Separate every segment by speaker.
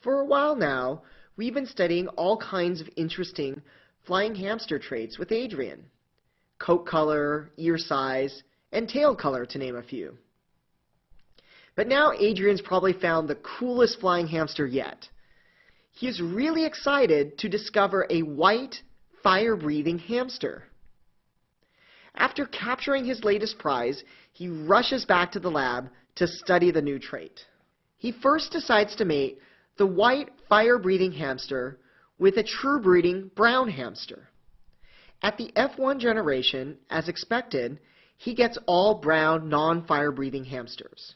Speaker 1: For a while now, we've been studying all kinds of interesting flying hamster traits with Adrian. Coat color, ear size, and tail color, to name a few. But now Adrian's probably found the coolest flying hamster yet. He is really excited to discover a white, fire-breathing hamster. After capturing his latest prize, he rushes back to the lab to study the new trait. He first decides to mate the white, fire-breathing hamster with a true-breeding brown hamster. At the F1 generation, as expected, he gets all brown, non-fire-breathing hamsters.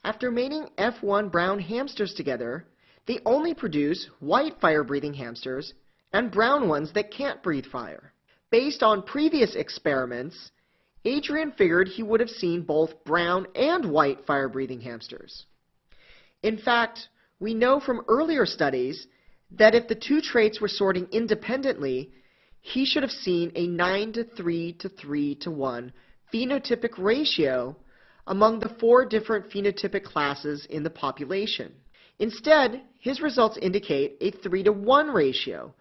Speaker 1: After mating F1 brown hamsters together, they only produce white fire-breathing hamsters and brown ones that can't breathe fire. Based on previous experiments, Adrian figured he would have seen both brown and white fire-breathing hamsters. In fact, we know from earlier studies that if the two traits were sorting independently, he should have seen a 9:3 to 3:1 phenotypic ratio among the 4 different phenotypic classes in the population. Instead, his results indicate a 3:1 ratio,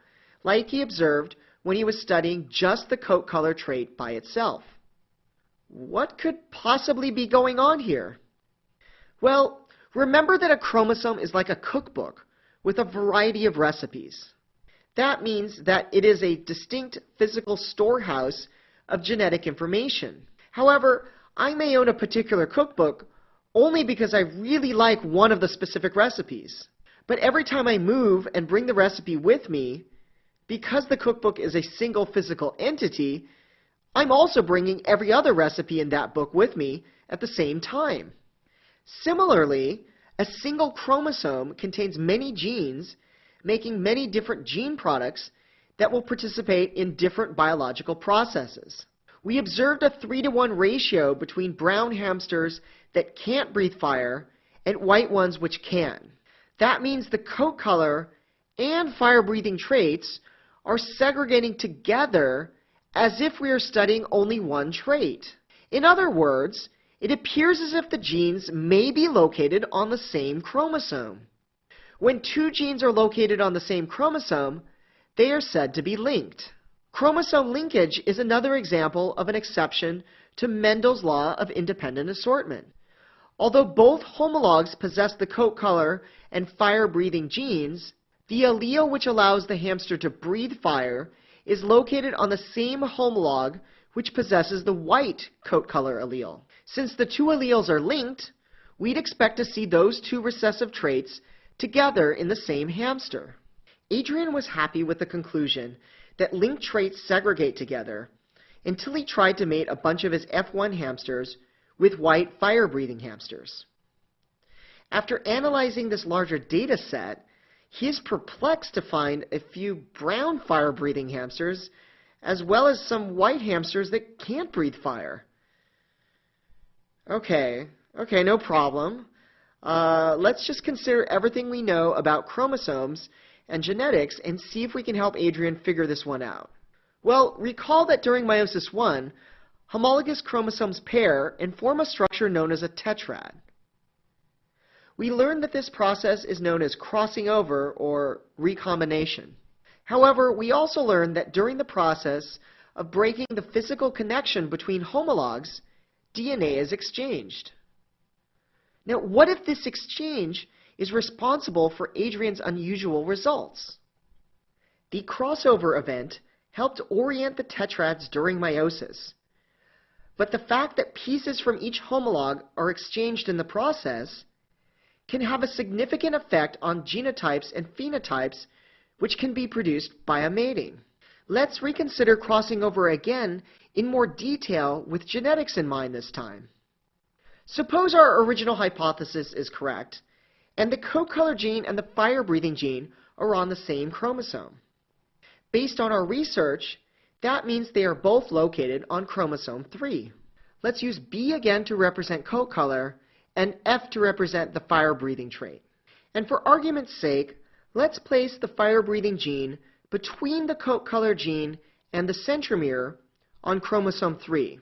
Speaker 1: like he observed when he was studying just the coat color trait by itself. What could possibly be going on here? Well, remember that a chromosome is like a cookbook with a variety of recipes. That means that it is a distinct physical storehouse of genetic information. However, I may own a particular cookbook only because I really like one of the specific recipes. But every time I move and bring the recipe with me, because the cookbook is a single physical entity, I'm also bringing every other recipe in that book with me at the same time. Similarly, a single chromosome contains many genes, making many different gene products that will participate in different biological processes. We observed a 3:1 ratio between brown hamsters that can't breathe fire and white ones which can. That means the coat color and fire-breathing traits are segregating together as if we are studying only one trait. In other words, it appears as if the genes may be located on the same chromosome. When two genes are located on the same chromosome, they are said to be linked. Chromosome linkage is another example of an exception to Mendel's law of independent assortment. Although both homologs possess the coat color and fire-breathing genes, the allele which allows the hamster to breathe fire is located on the same homolog which possesses the white coat color allele. Since the two alleles are linked, we'd expect to see those two recessive traits together in the same hamster. Adrian was happy with the conclusion that linked traits segregate together until he tried to mate a bunch of his F1 hamsters with white fire-breathing hamsters. After analyzing this larger data set, he is perplexed to find a few brown fire-breathing hamsters as well as some white hamsters that can't breathe fire. Okay, no problem. Let's just consider everything we know about chromosomes and genetics and see if we can help Adrian figure this one out. Well, recall that during meiosis I, homologous chromosomes pair and form a structure known as a tetrad. We learned that this process is known as crossing over or recombination. However, we also learned that during the process of breaking the physical connection between homologs, DNA is exchanged. Now, what if this exchange is responsible for Adrian's unusual results? The crossover event helped orient the tetrads during meiosis, but the fact that pieces from each homolog are exchanged in the process can have a significant effect on genotypes and phenotypes which can be produced by a mating. Let's reconsider crossing over again in more detail with genetics in mind this time. Suppose our original hypothesis is correct, and the coat color gene and the fire-breathing gene are on the same chromosome. Based on our research, that means they are both located on chromosome 3. Let's use B again to represent coat color and F to represent the fire-breathing trait. And for argument's sake, let's place the fire-breathing gene between the coat color gene and the centromere on chromosome 3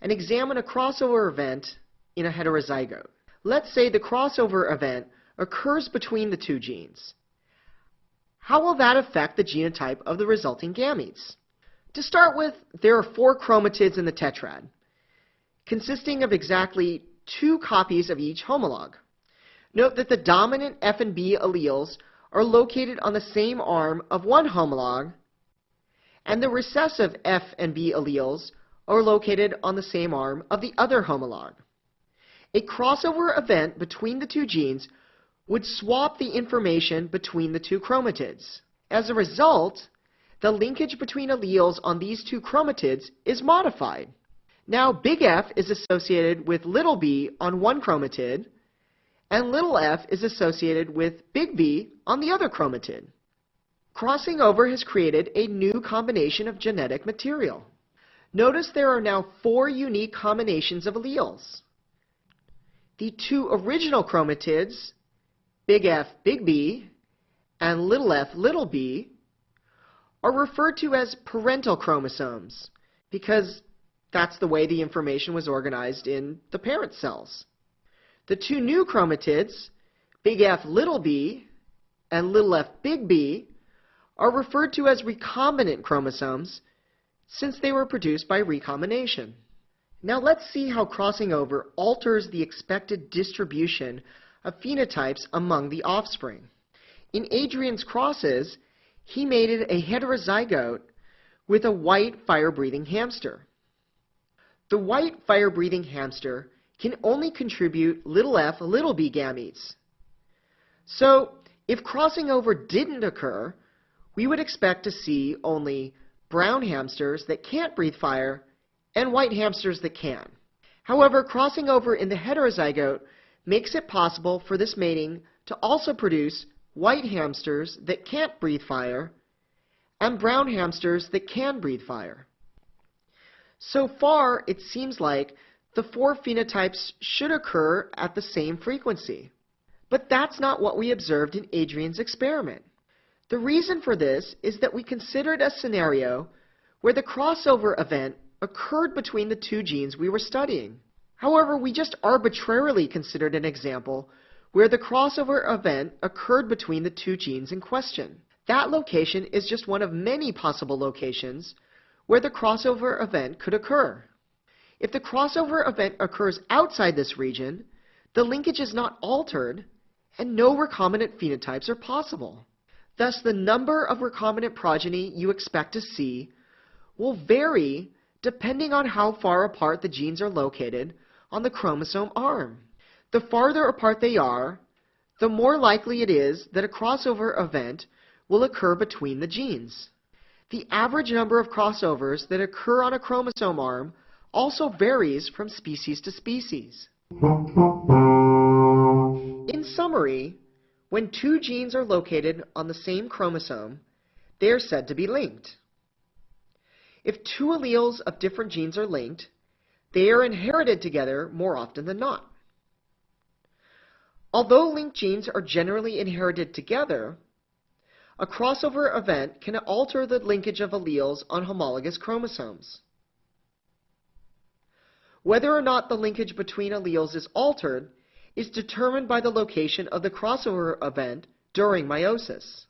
Speaker 1: and examine a crossover event in a heterozygote. Let's say the crossover event occurs between the two genes. How will that affect the genotype of the resulting gametes? To start with, there are 4 chromatids in the tetrad, consisting of exactly 2 copies of each homolog. Note that the dominant F and B alleles are located on the same arm of one homolog, and the recessive F and B alleles are located on the same arm of the other homolog. A crossover event between the 2 genes would swap the information between the 2 chromatids. As a result, the linkage between alleles on these 2 chromatids is modified. Now, big F is associated with little b on one chromatid, and little f is associated with big B on the other chromatid. Crossing over has created a new combination of genetic material. Notice there are now 4 unique combinations of alleles. The 2 original chromatids, big F, big B, and little f, little b, are referred to as parental chromosomes because that's the way the information was organized in the parent cells. The 2 new chromatids, big F, little b, and little f, big B, are referred to as recombinant chromosomes since they were produced by recombination. Now let's see how crossing over alters the expected distribution of phenotypes among the offspring. In Adrian's crosses, he mated a heterozygote with a white fire-breathing hamster. The white fire-breathing hamster can only contribute little f, little b gametes. So, if crossing over didn't occur, we would expect to see only brown hamsters that can't breathe fire and white hamsters that can. However, crossing over in the heterozygote makes it possible for this mating to also produce white hamsters that can't breathe fire and brown hamsters that can breathe fire. So far, it seems like the 4 phenotypes should occur at the same frequency. But that's not what we observed in Adrian's experiment. The reason for this is that we considered a scenario where the crossover event occurred between the 2 genes we were studying. However, we just arbitrarily considered an example where the crossover event occurred between the 2 genes in question. That location is just one of many possible locations where the crossover event could occur. If the crossover event occurs outside this region, the linkage is not altered and no recombinant phenotypes are possible. Thus, the number of recombinant progeny you expect to see will vary depending on how far apart the genes are located on the chromosome arm. The farther apart they are, the more likely it is that a crossover event will occur between the genes. The average number of crossovers that occur on a chromosome arm also varies from species to species. In summary, when 2 genes are located on the same chromosome, they are said to be linked. If 2 alleles of different genes are linked, they are inherited together more often than not. Although linked genes are generally inherited together, a crossover event can alter the linkage of alleles on homologous chromosomes. Whether or not the linkage between alleles is altered is determined by the location of the crossover event during meiosis.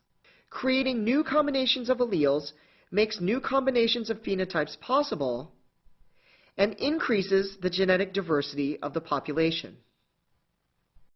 Speaker 1: Creating new combinations of alleles makes new combinations of phenotypes possible and increases the genetic diversity of the population.